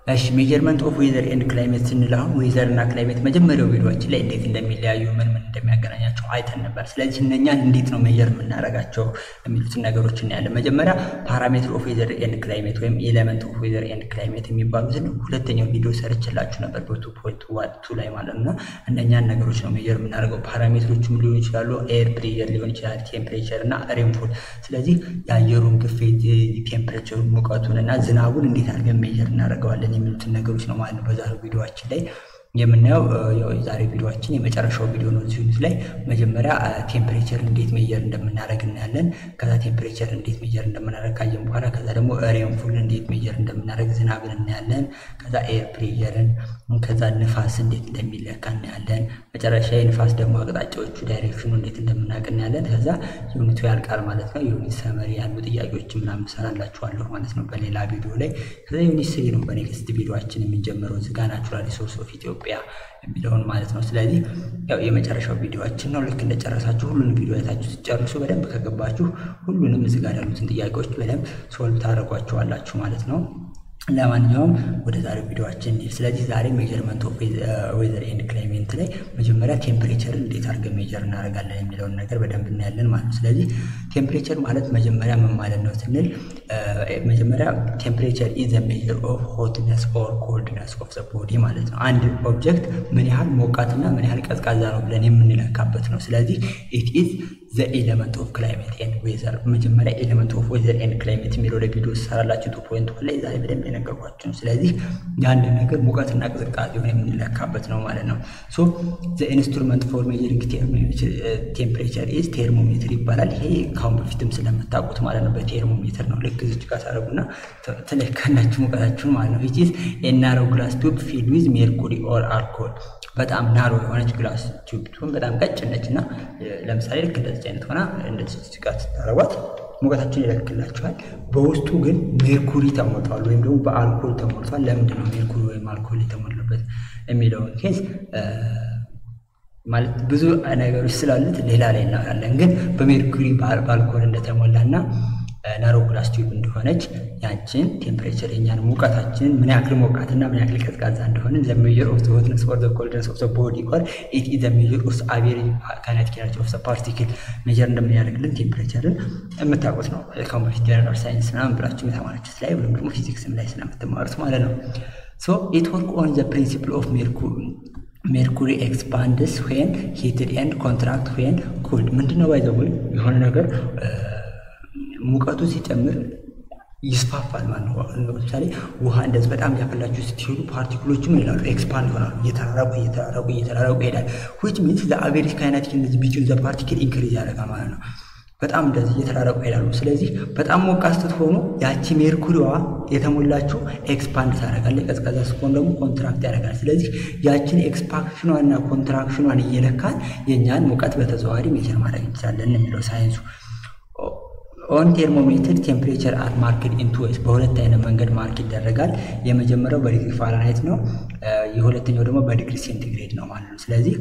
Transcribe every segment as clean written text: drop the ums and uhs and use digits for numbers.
እሺ ሜጀርመንት ኦፍ ዌዘር ኤንድ ክላይሜት ስንል አሁን ዌዘር እና ክላይሜት መጀመሪያው ቪዲዮአችን ላይ እንዴት እንደሚለያዩ ምን እንደሚያገናኛቸው አይተን ነበር። ስለዚህ እነኛን እንዴት ነው ሜጀር የምናደርጋቸው የሚሉትን ነገሮች እናያለን። መጀመሪያ ፓራሜትር ኦፍ ዌዘር ኤንድ ክላይሜት ወይም ኤሌመንት ኦፍ ዌዘር ኤንድ ክላይሜት የሚባሉትን ሁለተኛው ቪዲዮ ሰርችላችሁ ነበር በ2.2 ላይ ማለት ነው። እነኛን ነገሮች ነው ሜጀር የምናደርገው። ፓራሜትሮቹም ሊሆኑ ይችላሉ፣ ኤር ፕሬሸር ሊሆን ይችላል፣ ቴምፕሬቸር እና ሬንፎል። ስለዚህ የአየሩን ግፊት፣ ቴምፕሬቸሩን፣ ሙቀቱን እና ዝናቡን እንዴት አድርገን ሜጀር እናደርገዋለን የሚሉትን ነገሮች ነው ማለት ነው በዛሬው ቪዲዮአችን ላይ የምናየው። የዛሬ ቪዲዮአችን የመጨረሻው ቪዲዮ ነው። እዚህ ላይ መጀመሪያ ቴምፕሬቸር እንዴት ሜጀር እንደምናደርግ እናያለን። ከዛ ቴምፕሬቸር እንዴት ሜጀር እንደምናደርግ ካየን በኋላ ከዛ ደግሞ ሬንፎል እንዴት ሜጀር እንደምናደርግ ዝናብን እናያለን። ከዛ ኤር ፕሬሸርን፣ ከዛ ንፋስ እንዴት እንደሚለካ እናያለን። መጨረሻ የንፋስ ደግሞ አቅጣጫዎቹ ዳይሬክሽኑ እንዴት እንደምናውቅ እናያለን። ከዛ ዩኒቱ ያልቃል ማለት ነው። ዩኒት ሰመሪ ያሉ ጥያቄዎች ምናምን ሰራላችኋለሁ ማለት ነው በሌላ ቪዲዮ ላይ። ከዛ ዩኒት 3 ነው በኔክስት ቪዲዮአችን የምንጀምረው እዚህ ጋር ናቹራል ሪሶርስ ኦፍ ኢትዮጵያ የሚለውን ማለት ነው። ስለዚህ ያው የመጨረሻው ቪዲዮአችን ነው። ልክ እንደጨረሳችሁ ሁሉንም ቪዲዮ አይታችሁ ስትጨርሱ በደንብ ከገባችሁ ሁሉንም እዚህ ጋር ያሉትን ጥያቄዎች በደንብ ሶልቭ ታደርጓቸዋላችሁ ማለት ነው። ለማንኛውም ወደ ዛሬው ቪዲዮአችን እንሂድ። ስለዚህ ዛሬ ሜጀርመንት ኦፍ ዌዘር ኤንድ ክላይሜት ላይ መጀመሪያ ቴምፕሬቸርን እንዴት አድርገን ሜጀር እናደርጋለን የሚለውን ነገር በደንብ እናያለን ማለት ነው። ስለዚህ ቴምፕሬቸር ማለት መጀመሪያ ምን ማለት ነው ስንል መጀመሪያ ቴምፕሬቸር ኢዝ ዘ ሜጀር ኦፍ ሆትነስ ኦር ኮልድነስ ኦፍ ዘ ቦዲ ማለት ነው። አንድ ኦብጀክት ምን ያህል ሞቃትና ምን ያህል ቀዝቃዛ ነው ብለን የምንለካበት ነው። ስለዚህ ኢት ኢዝ ዘ ኤሌመንት ኦፍ ክላይሜት ኤንድ ዌዘር። መጀመሪያ ኤሌመንት ኦፍ ዌዘር ኤንድ ክላይሜት የሚለው ላይ ቪዲዮ ሰራላችሁ 2.1 ላይ ዛሬ በደንብ የነገርኳችሁ ነው። ስለዚህ የአንድ ነገር ሙቀትና ቅዝቃዜውን የምንለካበት ነው ማለት ነው። ሶ ዘ ኢንስትሩመንት ፎር ሜጀሪንግ ቴምፕሬቸር ኢዝ ቴርሞሜትር ይባላል። ይሄ ካሁን በፊትም ስለምታውቁት ማለት ነው በቴርሞሜትር ነው። ልክ እዚች ጋር ታደርጉና ትለካላችሁ ሙቀታችሁን ማለት ነው። which is a narrow glass tube filled with mercury or alcohol። በጣም ናሮ የሆነች ግላስ ቲዩብ ትሆን በጣም ቀጭን ነች እና ለምሳሌ ልክ እንደዚህ አይነት ሆና እንደዚህ ጋር ታረጓት ሙቀታችን ይለክላችኋል። በውስጡ ግን ሜርኩሪ ተሞልቷል ወይም ደግሞ በአልኮል ተሞልቷል። ለምንድን ነው ሜርኩሪ ወይም አልኮል የተሞላበት የሚለውን ኬዝ ማለት ብዙ ነገሮች ስላሉት ሌላ ላይ እናያለን። ግን በሜርኩሪ በአልኮል እንደተሞላና ናሮ ግላስ ቲዩብ እንደሆነች ያችን ቴምፕሬቸር የኛን ሙቀታችንን ምን ያክል ሞቃትና ምን ያክል ቀዝቃዛ እንደሆነ ዘ ሜጀር ኦፍ ዘ ሆትነስ ኦር ዘ ኮልድነስ ኦፍ ዘ ቦዲ ኦር ኢት ኢዝ ዘ ሜጀር ኦፍ አቬሬጅ ካይኔቲክ ኤነርጂ ኦፍ ዘ ፓርቲክል ሜጀር እንደምናደርግልን ቴምፕሬቸርን የምታውቁት ነው። ካሁን በፊት ጀነራል ሳይንስ ምናምን ብላችሁ የተማራችሁት ላይ ወይም ደግሞ ፊዚክስም ላይ ስለምትማሩት ማለት ነው። ሶ ኢት ወርክ ኦን ዘ ፕሪንሲፕል ኦፍ ሜርኩሪ ኤክስፓንድስ ዌን ሂትድ ኤንድ ኮንትራክት ዌን ኩልድ። ምንድነው ባይዘው የሆነ ነገር ሙቀቱ ሲጨምር ይስፋፋል ማለት ነው። ለምሳሌ ውሃ እንደዚህ በጣም ያፈላችሁ ስትሄዱ ፓርቲክሎቹ ምን ይላሉ? ኤክስፓንድ ይሆናሉ። እየተራራቁ ይሄዳል። which means the average kinetic energy between the particle increase ያደርጋል ማለት ነው። በጣም እንደዚህ እየተራራቁ ይሄዳሉ። ስለዚህ በጣም ሞቃት ስትሆኑ ያቺ ሜርኩሪዋ የተሞላችው ኤክስፓንድ ታደርጋለች። ቀዝቃዛ ስትሆን ደግሞ ኮንትራክት ያደርጋል። ስለዚህ ያችን ኤክስፓንሽኗና ኮንትራክሽኗን እየለካን የኛን ሙቀት በተዘዋዋሪ ሜጀር ማድረግ እንችላለን የሚለው ሳይንሱ። ኦን ቴርሞሜትር ቴምፕሬቸር አር ማርክድ ኢን ቱ ዌይስ። በሁለት አይነት መንገድ ማርክ ይደረጋል። የመጀመሪያው በዲግሪ ፋራናይት ነው። የሁለተኛው ደግሞ በዲግሪ ሴንቲግሬድ ነው ማለት ነው። ስለዚህ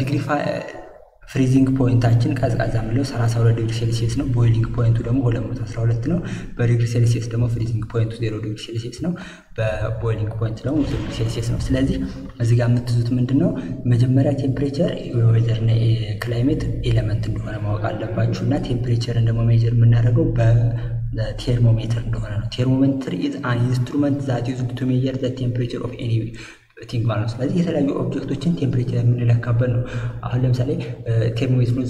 ዲግሪ ፍሪዚንግ ፖይንታችን ቀዝቃዛ የሚለው 32 ዲግሪ ሴልሲየስ ነው። ቦይሊንግ ፖይንቱ ደግሞ 212 ነው። በዲግሪ ሴልሲየስ ደግሞ ፍሪዚንግ ፖይንቱ 0 ዲግሪ ሴልሲየስ ነው። በቦይሊንግ ፖይንት ደግሞ 0 ዲግሪ ሴልሲየስ ነው። ስለዚህ እዚህ ጋር የምትዙት ምንድነው መጀመሪያ ቴምፕሬቸር ዌዘር እና ክላይሜት ኤሌመንት እንደሆነ ማወቅ አለባችሁ እና ቴምፕሬቸርን ደግሞ ሜጀር የምናደርገው በቴርሞሜትር እንደሆነ ነው። ቴርሞሜትር ኢዝ አን ኢንስትሩመንት ዛት ዩዝድ ቱ ሜጀር ዘ ቴምፕሬቸር ኦፍ ኤኒ ቲንግ ማለት ነው። ስለዚህ የተለያዩ ኦብጀክቶችን ቴምፕሬቸር የምንለካበት ነው። አሁን ለምሳሌ ቴርሞሜትሩን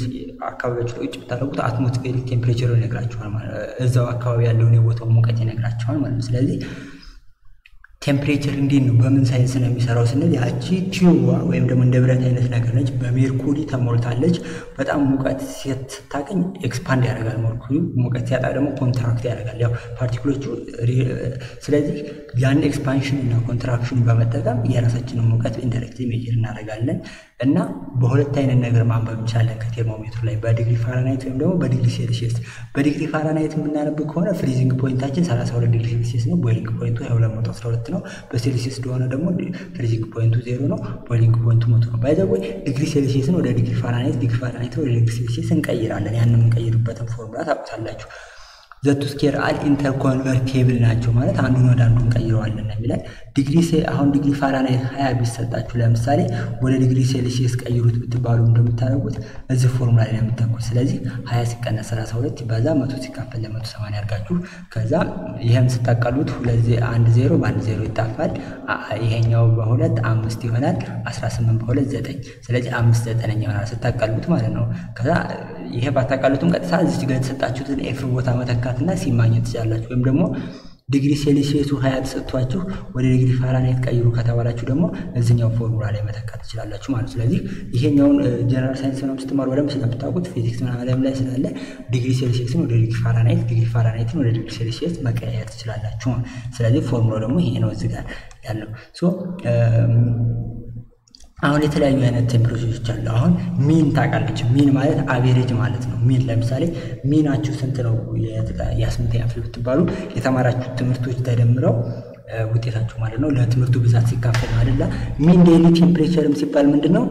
አካባቢያችሁ ላይ ውጭ ብታደርጉት አትሞስፌሪክ ቴምፕሬቸር ይነግራችኋል ማለት ነው። እዛው አካባቢ ያለውን የቦታው ሙቀት ይነግራችኋል ማለት ነው። ስለዚህ ቴምፕሬቸር እንዴት ነው በምን ሳይንስ ነው የሚሰራው ስንል ያቺ ቲዩብ ወይም ደግሞ እንደ ብረት አይነት ነገር ነች። በሜርኩሪ ተሞልታለች። በጣም ሙቀት ስታገኝ ኤክስፓንድ ያደርጋል ሜርኩሪ፣ ሙቀት ሲያጣ ደግሞ ኮንትራክት ያደርጋል ያው ፓርቲክሎቹ። ስለዚህ ያን ኤክስፓንሽን እና ኮንትራክሽን በመጠቀም የራሳችንን ሙቀት ኢንዳይሬክትሊ ሜጀር እናደርጋለን እና በሁለት አይነት ነገር ማንበብ እንችላለን ከቴርሞሜትሩ ላይ በዲግሪ ፋራናይት ወይም ደግሞ በዲግሪ ሴልሲየስ። በዲግሪ ፋራናይት የምናነብ ከሆነ ፍሪዚንግ ፖይንታችን 32 ዲግሪ ሴልሲየስ ነው። ቦይሊንግ ፖይንቱ 212 ነው። በሴልሲየስ እንደሆነ ደግሞ ፍሪዚንግ ፖይንቱ 0 ነው። ቦይሊንግ ፖይንቱ 100 ነው። ባይዘው ዲግሪ ሴልሲየስን ወደ ዲግሪ ፋራናይት፣ ዲግሪ ፋራናይት ወደ ዲግሪ ሴልሲየስ እንቀይራለን። ያንን የምንቀይርበትን ፎርሙላ ታውቁታላችሁ። ዘቱ ስኬር አል ኢንተርኮንቨርቲብል ናቸው ማለት አንዱን ወደ አንዱ እንቀይረዋለን የሚላል። ዲግሪ አሁን ዲግሪ ፋራናይት 20 ቢሰጣችሁ ለምሳሌ ወደ ዲግሪ ሴልሺየስ ቀይሩት ብትባሉ እንደምታደርጉት እዚህ ፎርሙላ ላይ የምታውቁት። ስለዚህ 20 ሲቀነስ 32 ይባዛ 100 ሲካፈል ለ180 ያርጋችሁ ከዛ ይሄን ስታቃሉት 1 0 በ1 0 ይጣፋል። ይሄኛው በ2 5 ይሆናል 18 በ2 9 ስለዚህ 5 9ኛ ይሆናል ስታቃሉት ማለት ነው። ከዛ ይሄ ባታቃሉትም ቀጥታ እዚህ ጋር የተሰጣችሁትን ኤፍ ቦታ መተካትና ሲማግኘት ትችላላችሁ። ወይም ደግሞ ዲግሪ ሴልሺየሱ 20 ተሰጥቷችሁ ወደ ዲግሪ ፋራናይት ቀይሩ ከተባላችሁ ደግሞ እዚህኛው ፎርሙላ ላይ መተካት ትችላላችሁ ማለት ነው። ስለዚህ ይሄኛውን ጀነራል ሳይንስ ነው ስትማሩ በደንብ ስለምታውቁት ፊዚክስ ምናምን ላይ ስላለ ዲግሪ ሴልሺየስን ወደ ዲግሪ ፋራናይት ዲግሪ ፋራናይትን ወደ ዲግሪ ሴልሺየስ መቀየር ትችላላችሁ ማለት ነው። ስለዚህ ፎርሙላው ደግሞ ይሄ ነው እዚህ ጋር ያለው። አሁን የተለያዩ አይነት ቴምፕሬቸሮች አሉ። አሁን ሚን ታውቃለች። ሚን ማለት አቬሬጅ ማለት ነው። ሚን ለምሳሌ ሚናችሁ ስንት ነው የስምንተኛ ክፍል ብትባሉ የተማራችሁ ትምህርቶች ተደምረው ውጤታችሁ ማለት ነው ለትምህርቱ ብዛት ሲካፈል አይደለ። ሚን ዴይሊ ቴምፕሬቸርም ሲባል ምንድነው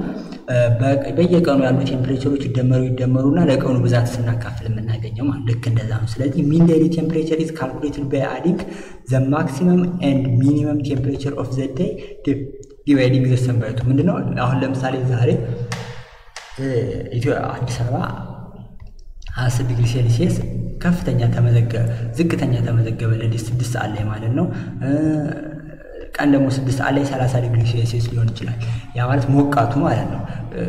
በየቀኑ ያሉ ቴምፕሬቸሮች ይደመሩና ለቀኑ ብዛት ስናካፍል የምናገኘው ማለት ልክ እንደዛ ነው። ስለዚህ ሚን ዴይሊ ቴምፕሬቸር ኢዝ ካልኩሌትድ ባይ አዲንግ ዘ ማክሲመም ኤንድ ሚኒመም ቴምፕሬቸር ኦፍ ዘ ዴይ ዲቫይዲንግ ዘ ሰም ባይ 2 ምንድነው። አሁን ለምሳሌ ዛሬ አዲስ አበባ 10 ዲግሪ ሴልሺየስ ከፍተኛ ተመዘገበ፣ ዝቅተኛ ተመዘገበ ለዲስ 6 ሰዓት ላይ ማለት ነው። ቀን ደግሞ 6 ሰዓት ላይ 30 ዲግሪ ሴልሺየስ ሊሆን ይችላል። ያ ማለት ሞቃቱ ማለት ነው።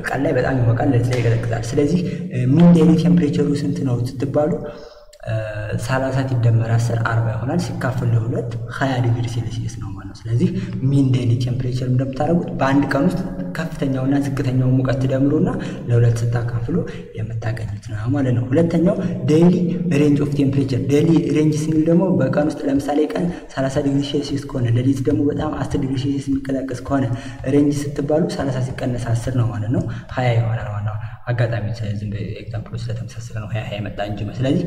ቀን ላይ በጣም ይሞቃል፣ ለዚህ ላይ ይቀዘቅዛል። ስለዚህ ሚን ዴይሊ ቴምፕሬቸሩ ስንት ነው ስትባሉ 30 ሲደመር 10 40 ይሆናል። ሲካፈል ለ2 20 ዲግሪ ሴልሺየስ ነው ማለት ነው። ስለዚህ ሚን ዴይሊ ቴምፕሬቸር እንደምታደርጉት በአንድ ቀን ውስጥ ከፍተኛውና ዝቅተኛው ሙቀት ትደምሩና ለ2 ስታካፍሉ የምታገኙት ነው ማለት ነው። ሁለተኛው ዴይሊ ሬንጅ ኦፍ ቴምፕሬቸር። ዴይሊ ሬንጅ ስንል ደግሞ በቀን ውስጥ ለምሳሌ ቀን 30 ዲግሪ ሴልሺየስ ከሆነ ሌሊት ደግሞ በጣም 10 ዲግሪ ሴልሺየስ የሚቀላቀስ ከሆነ ሬንጅ ስትባሉ 30 ሲቀነስ 10 ነው ማለት ነው 20 ይሆናል ማለት ነው። አጋጣሚ ዝም ኤግዛምፕሎች ስለተመሳሰለ ነው 20 የመጣ እንጂ። ስለዚህ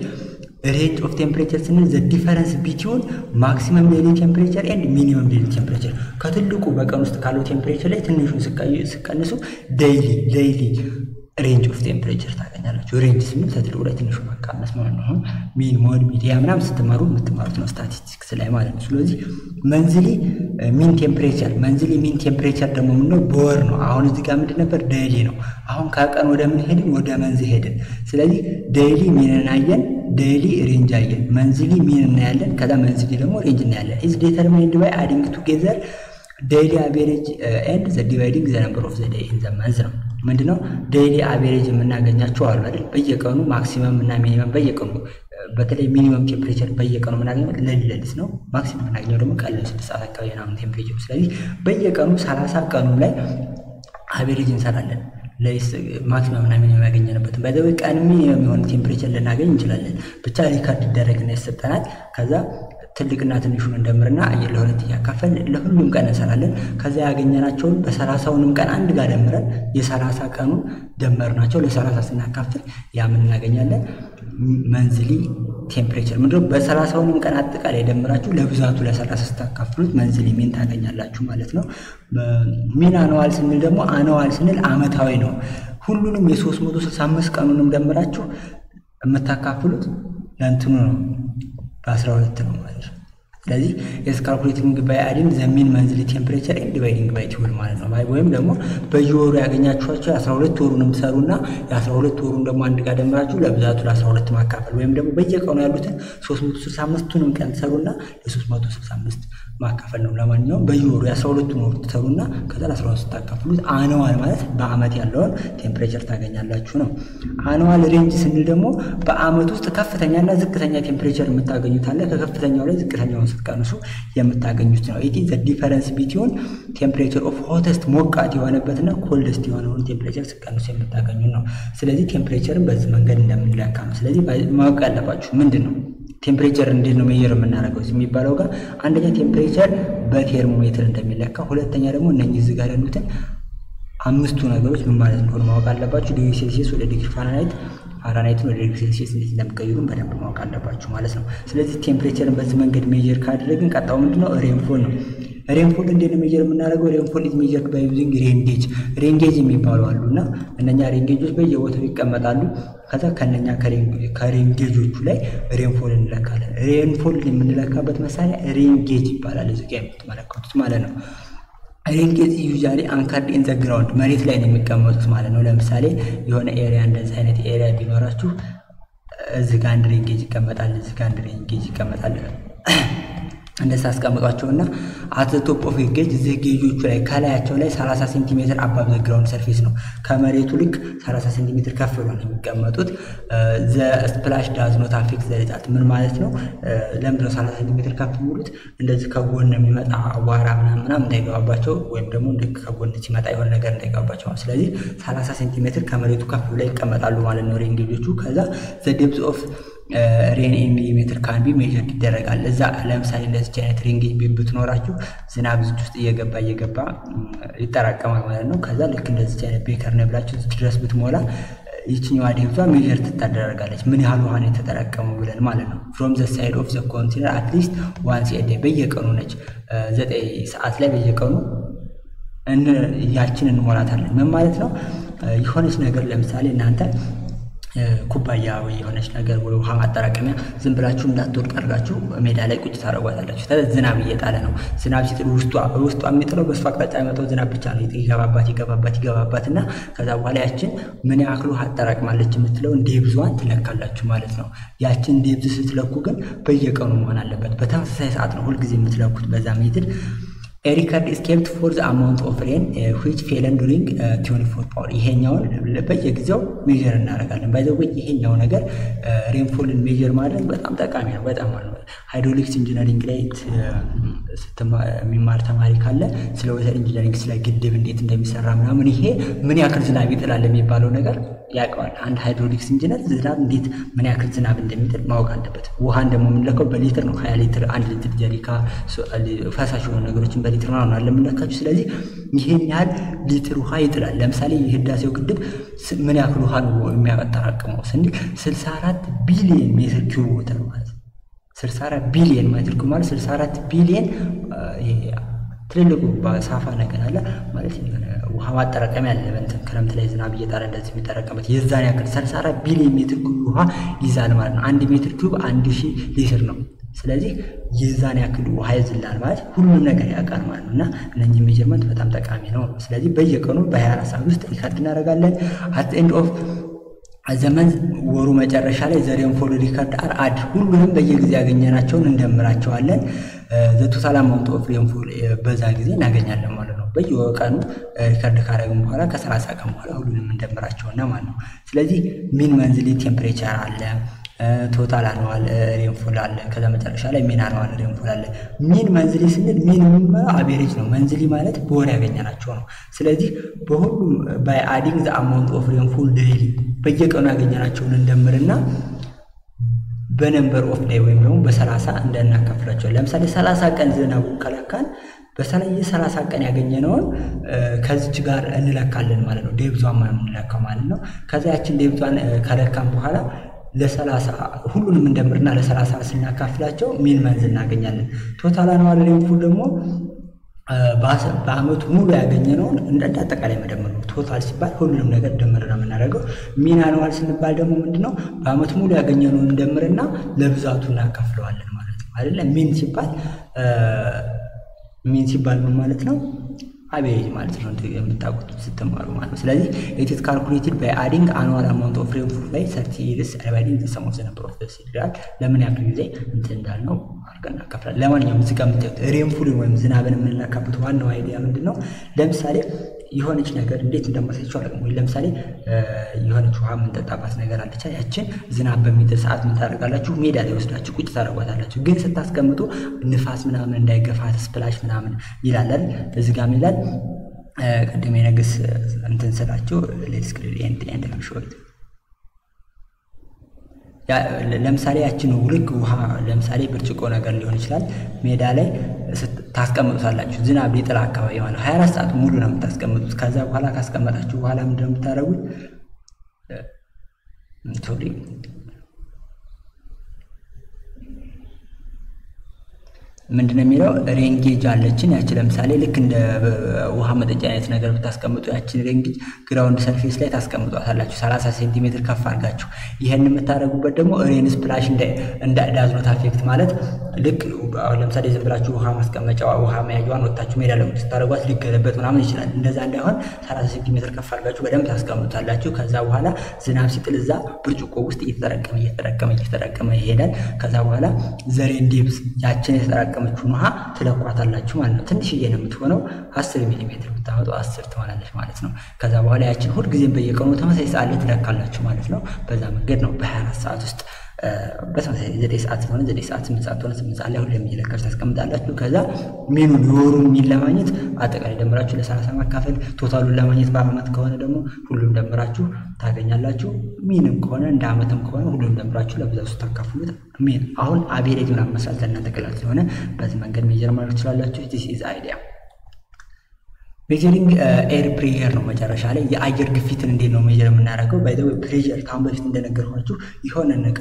ሬንጅ ኦፍ ቴምፕሬቸር ስንል ዘ ዲፈረንስ ቢትዊን ማክሲመም ዴይሊ ቴምፕሬቸር ኤንድ ሚኒመም ዴይሊ ቴምፕሬቸር ከትልቁ በቀን ውስጥ ካለው ቴምፕሬቸር ላይ ትንሹን ስቀንሱ ዴይሊ ሬንጅ ኦፍ ቴምፕሬቸር ታገኛላችሁ። ሬንጅ ስንል ከትልቁ ላይ ትንሹ መቀነስ ማለት ነው። ሚን ሞድ ሚዲያ ምናምን ስትማሩ የምትማሩት ነው ስታቲስቲክስ ላይ ማለት ነው። ስለዚህ መንዝሊ ሚን ቴምፕሬቸር ደግሞ ምንድነው በወር ነው። አሁን እዚህ ጋር ምንድን ነበር ዴይሊ ነው። አሁን ከቀን ወደ ምን ሄድን? ወደ መንዝ ሄድን። ስለዚህ ዴይሊ ሚን እናያለን፣ ዴይሊ ሬንጅ አየን። መንዝሊ ሚን እናያለን፣ ከዛ መንዝሊ ደግሞ ሬንጅ እናያለን። ኢዝ ዲተርሚንድ ባይ አዲንግ ቱጌዘር ዴይሊ አቬሬጅ ኤንድ ዘ ዲቫይዲንግ ዘ ነምበር ኦፍ ዘ ዴይ ኢን ዘ መንዝ ነው። ምንድነው ዴይሊ አቬሬጅ የምናገኛቸው አሉ አይደል? በየቀኑ ማክሲመም እና ሚኒመም በየቀኑ በተለይ ሚኒመም ቴምፕሬቸር በየቀኑ የምናገኘው ለሊት ነው። ማክሲመም የምናገኘው ደግሞ ቀን 6 ሰዓት አካባቢ ነው ቴምፕሬቸር። ስለዚህ በየቀኑ 30 ቀኑ ላይ አቬሬጅ እንሰራለን። ማክሲመም እና ሚኒመም ያገኘንበትን በዛው ቀን ሚኒመም የሆነ ቴምፕሬቸር ልናገኝ እንችላለን። ብቻ ሪከርድ ይደረግና ይሰጠናል። ከዛ ትልቅና ትንሹን እንደምርና አየር ለሁለት እያካፈል ለሁሉም ቀን እንሰራለን። ከዛ ያገኘናቸውን በ30ውንም ቀን አንድ ጋር ደምረን የ30 ቀኑን ደመርናቸው ለ30 ስናካፍል ያ ምን እናገኛለን? መንዝሊ ቴምፕሬቸር ምንድነው? በ30ውንም ቀን አጠቃላይ ደምራችሁ ለብዛቱ ለ30 ስታካፍሉት መንዝሊ ሚን ታገኛላችሁ ማለት ነው። ሚን አኑዋል ስንል ደግሞ አኑዋል ስንል አመታዊ ነው። ሁሉንም የ365 ቀኑንም ደምራችሁ የምታካፍሉት ለእንትኑ ነው በ12 ነው ማለት ነው። ስለዚህ is calculating by adding the mean monthly temperature and dividing by 12 ማለት ነው። ወይም ደግሞ በየወሩ ያገኛችኋቸው 12 ወሩንም ሰሩና የ12 ወሩን ደግሞ አንድ ጋር ደምራችሁ ለብዛቱ ለ12 ማካፈል ወይም ደግሞ በየቀኑ ያሉትን 365ቱንም ቀን ሰሩና ለ365 ማካፈል ነው። ለማንኛውም በየወሩ የ12ቱን ወር ተሰሩና ከዛ ለ12 ታካፍሉት አኑዋል ማለት በአመት ያለውን ቴምፕሬቸር ታገኛላችሁ ነው። አኑዋል ሬንጅ ስንል ደግሞ በአመት ውስጥ ከፍተኛና ዝቅተኛ ቴምፕሬቸር የምታገኙት አለ። ከከፍተኛው ላይ ዝቅተኛውን ስትቀንሱ የምታገኙት ነው። ኢት ኢዝ ዘ ዲፈረንስ ቢትዊን ቴምፕሬቸር ኦፍ ሆተስት ሞቃት የሆነበትና ኮልደስት የሆነውን ቴምፕሬቸር ስትቀንሱ የምታገኙት ነው። ስለዚህ ቴምፕሬቸርን በዚህ መንገድ እንደምንለካ ነው። ስለዚህ ማወቅ ያለባችሁ ምንድነው ቴምፕሬቸር እንዴት ነው ሜጀር የምናደርገው የሚባለው ጋር አንደኛ ቴምፕሬቸር በቴርሞሜትር እንደሚለካ፣ ሁለተኛ ደግሞ እነኚህ እዚህ ጋር ያሉትን አምስቱ ነገሮች ምን ማለት እንደሆነ ማወቅ አለባችሁ። ዲግሪ ሴልሺየስ ወደ ዲግሪ ፋራናይትን ወደ ዲግሪ ሴልሺየስ እንዴት እንደምቀይሩን በደንብ ማወቅ አለባችሁ ማለት ነው። ስለዚህ ቴምፕሬቸርን በዚህ መንገድ ሜጀር ካደረግን ቀጣው ምንድነው ሬንፎል ነው። ሬንፎል እንዴት ነው ሜጀር የምናደርገው? ሬንፎል ኢዝ ሜጀርድ ባይ ዩዚንግ ሬንጌጅ የሚባሉ አሉና እነኛ ሬንጌጆች በየቦታው ይቀመጣሉ። ከዛ ከነኛ ከሬንጌጆቹ ላይ ሬንፎል እንለካለን። ሬንፎል የምንለካበት መሳሪያ ሬንጌጅ ይባላል። እዚህ ጋር የምትመለከቱት ማለት ነው። ሬንጌጅ ዩዛሊ አንከርድ ኢን ዘ ግራውንድ መሬት ላይ ነው የሚቀመጡት ማለት ነው። ለምሳሌ የሆነ ኤሪያ እንደዚህ አይነት ኤሪያ ቢኖራችሁ እዚህ ጋር አንድ ሬንጌጅ ይቀመጣል፣ እዚህ ጋር አንድ ሬንጌጅ ይቀመጣል። እንደዛ አስቀምጧቸውና አት ቶፕ ኦፍ ጌጅ እዚህ ጌጆቹ ላይ ከላያቸው ላይ 30 ሴንቲሜትር አባብ ዘ ግራውንድ ሰርፌስ ነው ከመሬቱ ልክ 30 ሴንቲሜትር ከፍ ብሎ ነው የሚቀመጡት። ዘ ስፕላሽ ዳዝ ኖት አፌክት ዘ ሪዛልት ምን ማለት ነው? ለምንድን ነው 30 ሴንቲሜትር ከፍ የሚሉት? እንደዚህ ከጎን የሚመጣ አቧራ ምናምን እንዳይገባባቸው ወይም ደግሞ ከጎን ሲመጣ የሆነ ነገር እንዳይገባባቸው። ስለዚህ 30 ሴንቲሜትር ከመሬቱ ከፍ ብለው ይቀመጣሉ ማለት ነው ሬንጌጆቹ። ከዛ ዘ ዴፕዝ ኦፍ ሬን ኢን ሚሊሜትር ካን ቢ ሜጀርድ ይደረጋል። እዛ ለምሳሌ እንደዚህ አይነት ሬንጌጅ ብትኖራችሁ ዝናብ እዚህ ውስጥ እየገባ ይጠራቀማል ማለት ነው። ከዛ ልክ እንደዚህ አይነት ቤከር ነው ብላችሁ እዚህ ድረስ ብትሞላ ይችኛዋ ዴፕዟ ሜጀር ትደረጋለች ምን ያህል ውሃ ነው የተጠራቀመው ብለን ማለት ነው። ፍሮም ዘ ሳይድ ኦፍ ዘ ኮንቴነር አትሊስት ዋንስ ኤ ዴይ በየቀኑ ነች 9 ሰዓት ላይ በየቀኑ ያችን እንሞላታለን። ምን ማለት ነው? የሆነች ነገር ለምሳሌ እናንተ ኩባያ ወይ የሆነች ነገር ወይ ውሃ ማጠራቀሚያ ዝም ብላችሁ እንዳትወድቅ አድርጋችሁ ሜዳ ላይ ቁጭ ታደርጓታላችሁ። ታዲያ ዝናብ እየጣለ ነው። ዝናብ ሲጥል ውስጧ የሚጥለው በሷ አቅጣጫ የሚመጣው ዝናብ ብቻ ነው። ይገባባትና ከዛ በኋላ ያችን ምን ያክል ውሃ አጠራቅማለች የምትለው ዴፕዟን ትለካላችሁ ማለት ነው። ያችን ዴፕዝ ስትለኩ ግን በየቀኑ መሆን አለበት። በተመሳሳይ ሰዓት ነው ሁልጊዜ የምትለኩት በዛ ሜትድ። A record is kept for the amount of rain which fell during 24 hours. ይሄኛውን በየጊዜው ሜጀር እናደርጋለን። ባይ ዘ ወይ ይሄኛው ነገር ሬንፎልን ሜጀር ማድረግ በጣም ጠቃሚ ነው። በጣም ማለት ሃይድሮሊክስ ኢንጂነሪንግ ላይ የሚማር ተማሪ ካለ ስለ ወተር ኢንጂነሪንግ ስለ ግድብ እንዴት እንደሚሰራ ምናምን ይሄ ምን ያክል ዝናብ ይጥላል የሚባለው ነገር ያውቀዋል። አንድ ሃይድሮሊክስ ኢንጂነር ዝናብ እንዴት ምን ያክል ዝናብ እንደሚጥል ማወቅ አለበት። ውሃን ደግሞ የምንለካው በሊትር ነው። 20 ሊትር 1 ሊትር ጀሪካ ፈሳሽ የሆኑ ነገሮችን ሊትር ነው አለ የምንለካችሁ። ስለዚህ ይሄን ያህል ሊትር ውሃ ይጥላል። ለምሳሌ የህዳሴው ግድብ ምን ያክል ውሃ ነው የሚያጠራቅመው ስንል 64 ቢሊዮን ሜትር ኪዩብ ወተር ማለት 64 ቢሊዮን ሜትር ኪዩብ ማለት 64 ቢሊዮን ትልልቁ ሳፋ ነገር አለ ማለት ውሃ ማጠራቀሚያ ያለ እንትን ክረምት ላይ ዝናብ እየጣለ እንደዚህ የሚጠራቀምበት የዛን ያክል 64 ቢሊዮን ሜትር ኪዩብ ውሃ ይዛል ማለት ነው። 1 ሜትር ኪዩብ 1000 ሊትር ነው። ስለዚህ የዛን ያክል ውሃ ይዝላል ማለት ሁሉንም ነገር ያውቃል ማለት ነውና እነኚህ ሜጀርመንት በጣም ጠቃሚ ነው። ስለዚህ በየቀኑ በ24 ሰዓት ውስጥ ሪከርድ እናደርጋለን። አት ኤንድ ኦፍ ዘመን ወሩ መጨረሻ ላይ ዘ ሬንፎል ሪከርድ አድ ሁሉንም በየጊዜ ያገኘናቸውን እንደምራቸዋለን። ዘ ቶታል አማውንት ኦፍ ሬንፎል በዛ ጊዜ እናገኛለን ማለት ነው። በየቀኑ ሪከርድ ካደረግን በኋላ ከ30 ቀን በኋላ ሁሉንም እንደምራቸውና ማለት ነው። ስለዚህ ሚን መንዝሊ ቴምፕሬቸር አለ፣ ቶታል አኑዋል ሬንፎል አለ፣ ከዛ መጨረሻ ላይ ሚን አኑዋል ሬንፎል አለ። ሚን መንዝሊ ስንል ሚን አቬሬጅ ነው። መንዝሊ ማለት በወር ያገኘናቸው ነው። ስለዚህ በሁሉም ባይ አዲንግ ዘ አማውንት ኦፍ ሬንፎል ዴይሊ በየቀኑ ያገኘናቸውን እንደምርና በነምበር ኦፍ ዴይ ወይም ደግሞ በ30 እንደናካፍላቸው። ለምሳሌ 30 ቀን ዝናቡ ከለካን በ30 ቀን ያገኘነውን ከዚች ጋር እንለካለን ማለት ነው። ዴፕዟን ማለት እንለካው ማለት ነው። ከዛ ያችን ዴፕዟን ከለካን በኋላ ለ30 ሁሉንም እንደምርና ለ30 ስናካፍላቸው ሚን መንዝ እናገኛለን። ቶታል አኑዋል ሬንፎል ደግሞ በአመቱ ሙሉ ያገኘነውን እንደ አጠቃላይ መደመር ነው። ቶታል ሲባል ሁሉንም ነገር ደምር ነው የምናደርገው። ሚን አኑዋል ስንባል ደግሞ ምንድነው? በአመቱ ሙሉ ያገኘነውን እንደምርና ለብዛቱ እናካፍለዋለን ማለት ነው አይደለ? ሚን ሲባል ምን ማለት ነው? አቬሬጅ ማለት ነው የምታውቁት ስትማሩ ማለት ነው። ስለዚህ it is calculated by adding annual amount of rainfall by 30 years dividing the sum of the number of the seasons ለምን ያክል ጊዜ እንትን እንዳልነው አድርገን እናካፍላለን። ለማንኛውም እዚህ ጋር የምታዩት ሬንፎልን ወይም ዝናብን የምንለካበት ዋናው አይዲያ ምንድነው? ለምሳሌ የሆነች ነገር እንዴት እንደማሳያችሁ አላውቅም። ወይ ለምሳሌ የሆነች ውሃ የምንጠጣባት ነገር አለች። ያችን ዝናብ በሚጥል ሰዓት ምን ታደርጋላችሁ? ሜዳ ላይ ወስዳችሁ ቁጭ ታደርጓታላችሁ። ግን ስታስቀምጡ ንፋስ ምናምን እንዳይገፋት ስፕላሽ ምናምን ይላል። እዚህ ጋር ይላል ቅድም የነገስ እንትን ስላችሁ ሌትስ ክሊር ኤንድ ሾርት ለምሳሌ ያችን ልክ ውሃ ለምሳሌ ብርጭቆ ነገር ሊሆን ይችላል ሜዳ ላይ ታስቀምጡታላችሁ። ዝናብ ሊጥል አካባቢ ማለት 24 ሰዓት ሙሉ ነው የምታስቀምጡት። ከዛ በኋላ ካስቀመጣችሁ በኋላ ምንድነው የምታደርጉት? ምንድነው የሚለው ሬንጌጅ አለችን ያቺ ለምሳሌ ልክ እንደ ውሃ መጠጫ አይነት ነገር ብታስቀምጡ ያቺን ሬንጌጅ ግራውንድ ሰርፌስ ላይ ታስቀምጧታላችሁ 30 ሴንቲሜትር ከፍ አድርጋችሁ። ይሄን የምታደርጉበት ደግሞ ሬን ስፕላሽ እንደ ዳዝ ኖት አፌክት ማለት ልክ ለምሳሌ ዝም ብላችሁ ውሃ ማስቀመጫ ውሃ መያዣዋን ወጣችሁ ሜዳ ላይ ስታደርጓት ሊገለበጥ ምናምን ይችላል። እንደዛ እንዳይሆን 30 ሴንቲሜትር ከፍ አድርጋችሁ በደንብ ታስቀምጡታላችሁ። ከዛ በኋላ ዝናብ ሲጥል እዛ ብርጭቆ ውስጥ እየተጠራቀመ ይሄዳል። ከዛ በኋላ ዘሬን ዴፕስ ያችን የተጠራቀመችውን ውሃ ትለኳታላችሁ ማለት ነው። ትንሽዬ ነው የምትሆነው 10 ሚሊ ሜትር ብታወጡ 10 ትሆናለች ማለት ነው። ከዛ በኋላ ያችን ሁሉ ጊዜም በየቀኑ ተመሳሳይ ሰዓት ላይ ትለካላችሁ ማለት ነው። በዛ መንገድ ነው በ24 ሰዓት ውስጥ በተመሳሳይ 9 ሰዓት ሆነ 9 ሰዓት 8 ሰዓት ሆነ 8 ሰዓት ላይ ሁሌም እየለካችሁ ታስቀምጣላችሁ። ከዛ ሜኑን የወሩን ሚል ለማግኘት አጠቃላይ ደምራችሁ ለ30 ማካፈል ቶታሉን ለማግኘት በአመት ከሆነ ደግሞ ሁሉም ደምራችሁ ታገኛላችሁ። ሚንም ከሆነ እንደ አመትም ከሆነ ሁሉም ደምራችሁ ለብዛት ታካፍሉት ሚን አሁን አቬሬጅ ምናምን መስራት ለእናንተ ቀላል ስለሆነ በዚህ መንገድ ሜጀር ማድረግ ትችላላችሁ። this is idea ሜጀሪንግ ኤር ፕሬሸር ነው። መጨረሻ ላይ የአየር ግፊትን እንዴት ነው ሜጀር የምናደርገው? ባይ ዘ ወይ ፕሬሸር ካሁን በፊት እንደነገርኳችሁ የሆነ እቃ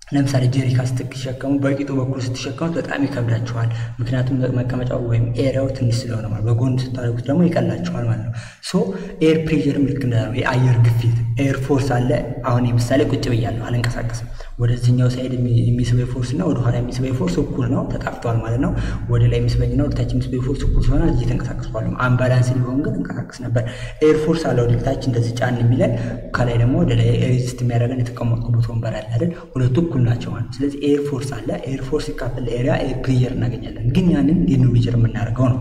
ለምሳሌ ጀሪካ ስትሸከሙ በቂጡ በኩል ስትሸከሙት በጣም ይከብዳችኋል። ምክንያቱም መቀመጫው ወይም ኤሪያው ትንሽ ስለሆነ ማለት በጎን ስታደርጉት ደግሞ ይቀላችኋል ማለት ነው። ሶ ኤር ፕሬሸር ልክ እንደው የአየር ግፊት ኤር ፎርስ አለ። አሁን ለምሳሌ ቁጭ ብያለሁ አልንቀሳቀስም። ወደዚህኛው ሳይድ የሚስበው ፎርስ እና ወደ ኋላ የሚስበው ፎርስ እኩል ነው፣ ተጣፍቷል ማለት ነው። ወደ ላይ የሚስበኝና ወደ ታች የሚስበው ፎርስ እኩል ሲሆን እዚህ ተንቀሳቅሷል። አምባላንስ ሊሆን ግን እንቀሳቀስ ነበር። ኤር ፎርስ አለ ወደ ታች እንደዚህ ጫን የሚለን ከላይ ደግሞ ወደ ላይ ሬዚስት የሚያደርገን የተቀመጥኩበት ወንበር አለ አይደል? ሁለቱ እኩል ናቸው ማለት ነው። ስለዚህ ኤር ፎርስ አለ። ኤር ፎርስ ሲካፈል ኤሪያ ኤር ፕሬሸር እናገኛለን። ግን ያንን እንዴት ነው ሜጀር የምናደርገው ነው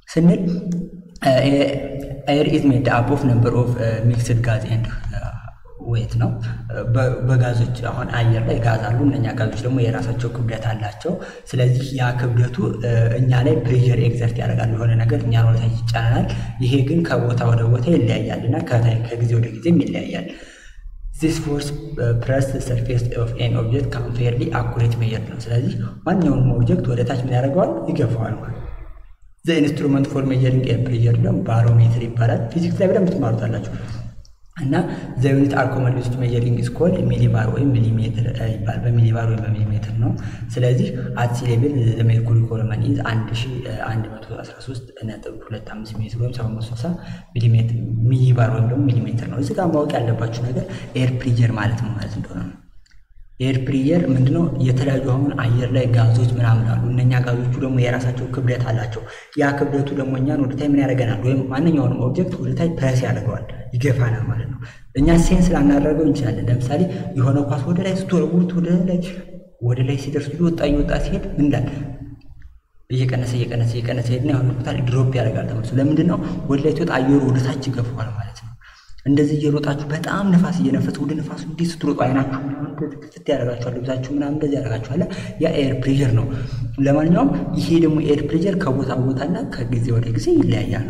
ስንል ኤር ኢዝ ሜድ አፕ ኦፍ ነምበር ኦፍ ሚክስድ ጋዝ ኤንድ ዌት ነው። በጋዞች አሁን አየር ላይ ጋዝ አሉ። እነኛ ጋዞች ደግሞ የራሳቸው ክብደት አላቸው። ስለዚህ ያ ክብደቱ እኛ ላይ ፕሬሸር ኤግዘርት ያደርጋል። የሆነ ነገር እኛን ወደ ታች ይጫናል። ይሄ ግን ከቦታ ወደ ቦታ ይለያያልና ከጊዜ ወደ ጊዜም ይለያያል። this force press the surface of an object can fairly accurate measure ነው። ስለዚህ ማንኛውንም ኦብጀክት ወደ ታች ምን ያደርገዋል? ይገፋዋል ማለት ነው። the instrument for measuring air pressure ደግሞ ባሮሜትር ይባላል። ፊዚክስ ላይ በደንብ ትማሩታላችሁ። እና the unit are commonly used measuring is called millibar ወይም ሚሊሜትር ይባላል። በሚሊባር ወይም በሚሊሜትር ነው። ስለዚህ at sea level the mercury column is 1113.25 ሜትር ወይም 760 ሚሊሜትር ሚሊባር ወይም ደግሞ ሚሊሜትር ነው። እዚህ ጋር ማወቅ ያለባችሁ ነገር ኤር ፕሬሸር ማለት ነው ማለት እንደሆነ ነው። ኤር ፕሬሸር ምንድነው? የተለያዩ አሁን አየር ላይ ጋዞች ምናምን አሉ። እነኛ ጋዞቹ ደግሞ የራሳቸው ክብደት አላቸው። ያ ክብደቱ ደግሞ እኛን ወደ ታይ ምን ያደርገናል? ወይም ማንኛውንም ኦብጀክት ወደ ታይ ፕሬስ ያደርገዋል፣ ይገፋናል ማለት ነው። እኛ ሴንስ ላናደርገው እንችላለን። ለምሳሌ የሆነ ኳስ ወደ ላይ ስትወረውሩት ወደ ላይ ሲደርስ እየወጣ ሲሄድ ምን ይላል? እየቀነሰ ሄድና የሆነ ቦታ ድሮፕ ያደርጋል ተመልሶ። ለምንድን ነው? ወደ ላይ ሲወጣ አየሩ ወደ ታች ይገፋዋል ማለት ነው። እንደዚህ እየሮጣችሁ በጣም ነፋስ እየነፈሰ ወደ ነፋሱ እንዴት ስትሮጡ አይናችሁ ክትት ያደርጋችኋል፣ ልብሳችሁ ምናምን እንደዚህ ያደርጋችኋል። ያ ኤር ፕሬሸር ነው። ለማንኛውም ይሄ ደግሞ ኤር ፕሬሸር ከቦታ ቦታና ከጊዜ ወደ ጊዜ ይለያያል።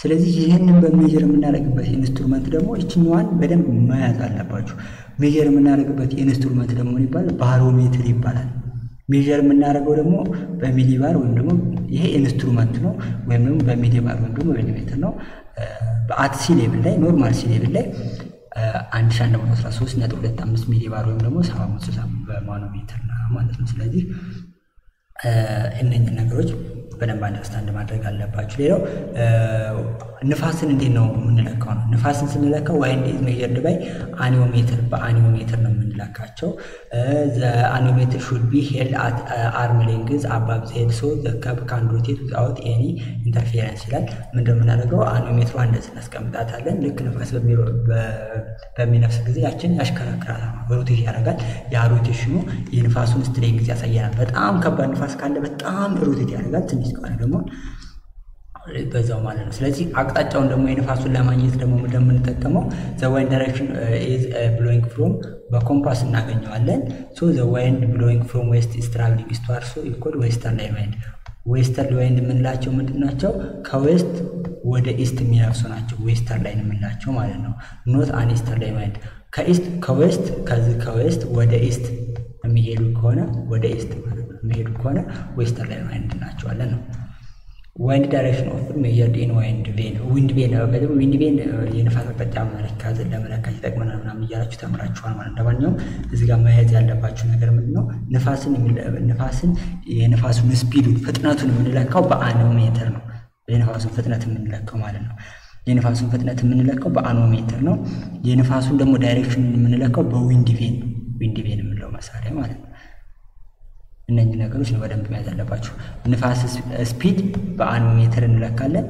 ስለዚህ ይሄንን በሜጀር የምናደርግበት ኢንስትሩመንት ደግሞ እችኛዋን በደንብ መያዝ አለባችሁ። ሜጀር የምናደርግበት ኢንስትሩመንት ደግሞ ምን ይባላል? ባሮሜትር ይባላል። ሜጀር የምናደርገው ደግሞ በሚሊባር ወይም ደግሞ ይሄ ኢንስትሩመንት ነው፣ ወይም ደግሞ በሚሊባር ወይም ደግሞ በሚሊሜትር ነው። በአት ሲ ሌቭል ላይ ኖርማል ሲ ሌቭል ላይ 1113.25 ሚሊባር ወይም ደግሞ 760 በማኖሜትር ነው ማለት ነው። ስለዚህ እነኚህ ነገሮች በደንብ አንደርስታንድ ማድረግ አለባችሁ። ሌላው ንፋስን እንዴት ነው የምንለካው ነው። ንፋስን ስንለካው ዋይንድ ኢዝ ሜዠርድ ባይ አኒዮሜትር፣ በአኒዮሜትር ነው የምንለካቸው። ዘ አኒዮሜትር ሹድ ቢ ሄልድ አት አርም ሌንግዝ አባብ ዘ ሄድ ሶ ዘ ካፕ ካን ሮቴት ዊዛውት ኤኒ ኢንተርፌረንስ ይላል። ምንድን ነው የምናደርገው? አኒዮሜትሯን እንደዚህ እናስቀምጣታለን። ልክ ንፋስ በሚነፍስ ጊዜ ያችን ያሽከረክራታል፣ ሮቴት ያደርጋል። ያ ሮቴሽኑ የንፋሱን ስትሬንግዝ ያሳየናል። በጣም ከባድ ንፋስ ካለ በጣም ሮቴት ያደርጋል። ትንሽ ከሆነ ደግሞ በዛው ማለት ነው። ስለዚህ አቅጣጫውን ደግሞ የንፋሱን ለማግኘት ደግሞ እንደምንጠቀመው ዘ ዋይንድ ዳይሬክሽን ኢዝ ብሎዊንግ ፍሮም በኮምፓስ እናገኘዋለን። ሶ ዘ ዋይንድ ብሎዊንግ ፍሮም ዌስት ኢዝ ትራቭሊንግ ኢስትዋርድ ሶ ኢኮል ዌስተርን ዋይንድ። ዌስተርን ዋይንድ የምንላቸው ምንድን ናቸው? ከዌስት ወደ ኢስት የሚነፍሱ ናቸው። ዌስተርን ላይን የምንላቸው ማለት ነው። ኖት አን ኢስተርን ዋይንድ። ከዌስት ከዌስት ወደ ኢስት የሚሄዱ ከሆነ ወደ ኢስት የሚሄዱ ከሆነ ዌስተርን ዋይንድ እንላቸዋለን ነው። ዋይንድ ዳይሬክሽን ኦፍ ሜጀርድ ኢን ዋይንድ ቬን ዊንድ ቬን ዊንድ ቬን የንፋስ አቅጣጫ ለመለካት ይጠቅመናል ምናምን እያላችሁ ተምራችኋል ማለት ነው። ለማንኛውም እዚህ ጋር መያዝ ያለባችሁ ነገር ምንድነው? ንፋስን የንፋሱን ስፒዱን ፍጥነቱን የምንለካው በአኖሜትር ነው። የንፋሱን ፍጥነት የምንለካው ማለት ነው። የንፋሱን ፍጥነት የምንለካው በአኖሜትር ነው። የንፋሱን ደግሞ ዳይሬክሽን የምንለካው በዊንድ ቬን ዊንድ ቬን የምንለው መሳሪያ ማለት ነው። እነዚህ ነገሮች ነው በደንብ መያዝ ያለባችሁ። ንፋስ ስፒድ በአኖሜትር እንለካለን።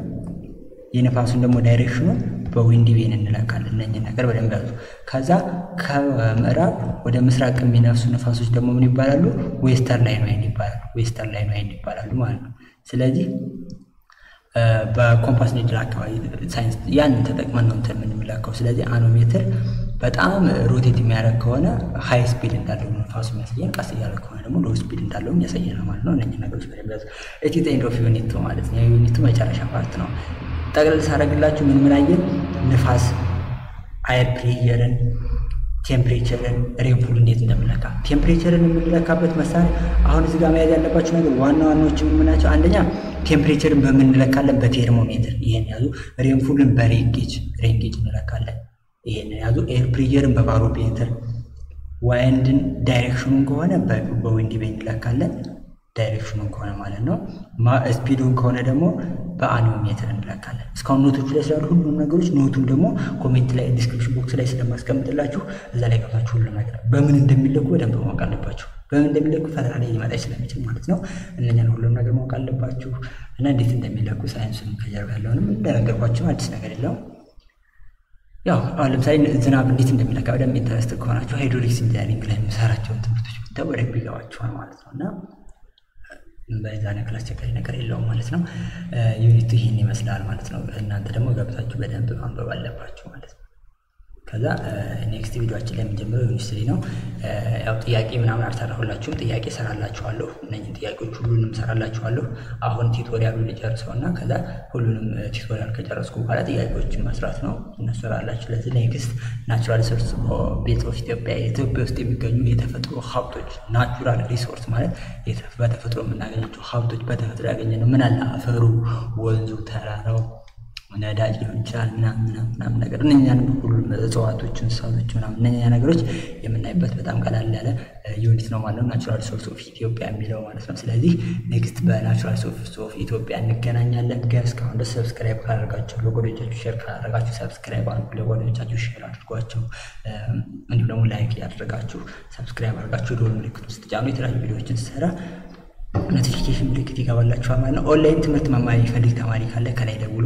የንፋሱን ደግሞ ዳይሬክሽኑን በዊንድ ቬን እንለካለን። እነዚህ ነገር በደንብ ያዙ። ከዛ ከምዕራብ ወደ ምስራቅ የሚነፍሱ ንፋሶች ደግሞ ምን ይባላሉ? ዌስተርን ላይን ዋይንድ ይባላሉ። ዌስተርን ላይን ዋይንድ ይባላሉ ማለት ነው። ስለዚህ በኮምፓስ ኒድል አካባቢ ሳይንስ ያንን ተጠቅመን ነው እንትን የምንለካው። ስለዚህ አኖሜትር በጣም ሮቴት የሚያደርግ ከሆነ ሃይ ስፒድ እንዳለው ንፋሱ የሚያሳየን፣ ቀስ እያለ ከሆነ ደግሞ ሎው ስፒድ እንዳለው የሚያሳየን ማለት ነው። እነዚህ ነገሮች በደንብ ያዙ። ኢት ኢዝ ኤንድ ኦፍ ዩኒት ማለት ነው። የዩኒቱ መጨረሻ ፓርት ነው። ጠቅለል ሳደርግላችሁ ምን አየን? ንፋስ፣ አየር ፕሬሸርን፣ ቴምፕሬቸርን፣ ሬንፉል እንዴት እንደምንለካ። ቴምፕሬቸርን የምንለካበት መሳሪያ አሁን እዚህ ጋር መያዝ ያለባችሁ ነገር ዋና ዋናዎቹ ምን ናቸው? አንደኛ ቴምፕሬቸርን በምንለካለን በቴርሞሜትር፣ ይሄን ያዙ። ሬንፉልን በሬንጌጅ እንለካለን፣ ይሄን ያዙ። ኤር ፕሬሸርን በባሮሜትር፣ ዋይንድን ዳይሬክሽኑን ከሆነ በዊንድ ቬን እንለካለን፣ ዳይሬክሽኑን ከሆነ ማለት ነው። ስፒዱን ከሆነ ደግሞ በአኖሜትር እንለካለን። እስካሁን ኖቶቹ ላይ ስላሉ ሁሉም ነገሮች ኖቱን ደግሞ ኮሜንት ላይ ዲስክሪፕሽን ቦክስ ላይ ስለማስቀምጥላችሁ እዛ ላይ ገብታችሁ ሁሉም ነገር በምን እንደሚለኩ በደንብ ማወቅ አለባችሁ። በምን እንደሚለኩ ፈተና ላይ ሊመጣ ስለሚችል ማለት ነው። እነኛን ሁሉም ነገር ማወቅ አለባችሁ እና እንዴት እንደሚለኩ ሳይንሱን ከጀርባ ያለውንም እንደነገርኳችሁ አዲስ ነገር የለውም። ያው አሁን ለምሳሌ ዝናብ እንዴት እንደሚለካ በደንብ ኢንተረስት ከሆናችሁ ሃይድሮሊክስ ኢንጂነሪንግ ላይ የምሰራቸውን ትምህርቶች ብታዩ በደንብ ይገባችኋል ማለት ነው እና በዛ ነገር አስቸጋሪ ነገር የለውም ማለት ነው። ዩኒቱ ይሄን ይመስላል ማለት ነው። እናንተ ደግሞ ገብታችሁ በደንብ ማንበብ አለባችሁ ማለት ነው። ከዛ ኔክስት ቪዲዮአችን ላይ የምንጀምረው ዩኒት 3 ነው። ያው ጥያቄ ምናምን አልሰራሁላችሁም፣ ጥያቄ ሰራላችኋለሁ። እነኚህ ጥያቄዎች ሁሉንም ሰራላችኋለሁ። አሁን ቲዩቶሪያሉን ልጨርሰውና ከዛ ሁሉንም ቲዩቶሪያል ከጨረስኩ በኋላ ጥያቄዎችን መስራት ነው እንሰራላችሁ። ለዚህ ኔክስት ናቹራል ሪሶርስ ቤዝ ኦፍ ኢትዮጵያ፣ ኢትዮጵያ ውስጥ የሚገኙ የተፈጥሮ ሀብቶች። ናቹራል ሪሶርስ ማለት በተፈጥሮ የምናገኛቸው ሀብቶች፣ በተፈጥሮ ያገኘነው ምን አለ? አፈሩ፣ ወንዙ፣ ተራራው፣ ነዳጅ ሊሆን ይችላል ምናምን ነገር እነኛን ሁሉም እጽዋቶች፣ እንስሳቶች ምናምን እነኛ ነገሮች የምናይበት በጣም ቀላል ያለ ዩኒት ነው ማለት ነው። ናቹራል ሪሶርስ ኦፍ ኢትዮጵያ የሚለው ማለት ነው። ስለዚህ ኔክስት በናቹራል ሪሶርስ ኦፍ ኢትዮጵያ እንገናኛለን። ግን እስካሁን ድረስ ሰብስክራይብ ካላደረጋችሁ፣ ለጓደኞቻችሁ ሼር ካላደረጋችሁ ሰብስክራይብ አድርጉ፣ ለጓደኞቻችሁ ሼር አድርጓቸው። እንዲሁም ደግሞ ላይክ ያደረጋችሁ ሰብስክራይብ አድርጋችሁ ደወል ምልክቱን ስትጫኑ የተለያዩ ቪዲዮዎችን ስሰራ ኖቲፊኬሽን ምልክት ይገባላችኋል ማለት ነው። ኦንላይን ትምህርት መማር የሚፈልግ ተማሪ ካለ ከላይ ደውሎ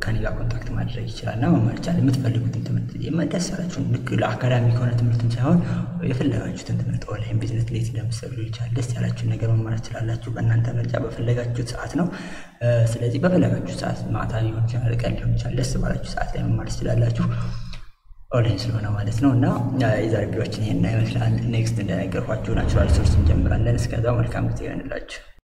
ከኔ ጋር ኮንታክት ማድረግ ይችላል እና መማር ይችላል። የምትፈልጉትን ትምህርት ደስ ያላችሁን ልክ ለአካዳሚ ከሆነ ትምህርትም ሳይሆን የፈለጋችሁትን ትምህርት ኦንላይን ቢዝነስ እንዴት እንደምትሰሩ ይችላል። ደስ ያላችሁን ነገር መማር ትችላላችሁ። በእናንተ ምርጫ በፈለጋችሁት ሰዓት ነው። ስለዚህ በፈለጋችሁት ሰዓት ማታ ሊሆን ይችላል፣ ቀን ሊሆን ይችላል፣ ደስ ባላችሁ ሰዓት ላይ መማር ትችላላችሁ። ኦንላይን ስለሆነ ማለት ነው እና የዛሬ ቪዲዮአችን ይሄን ይመስላል። ኔክስት እንደነገርኳችሁ ናቹራል ሪሶርስ እንጀምራለን። እስከዛው መልካም ጊዜ ይሆንላችሁ።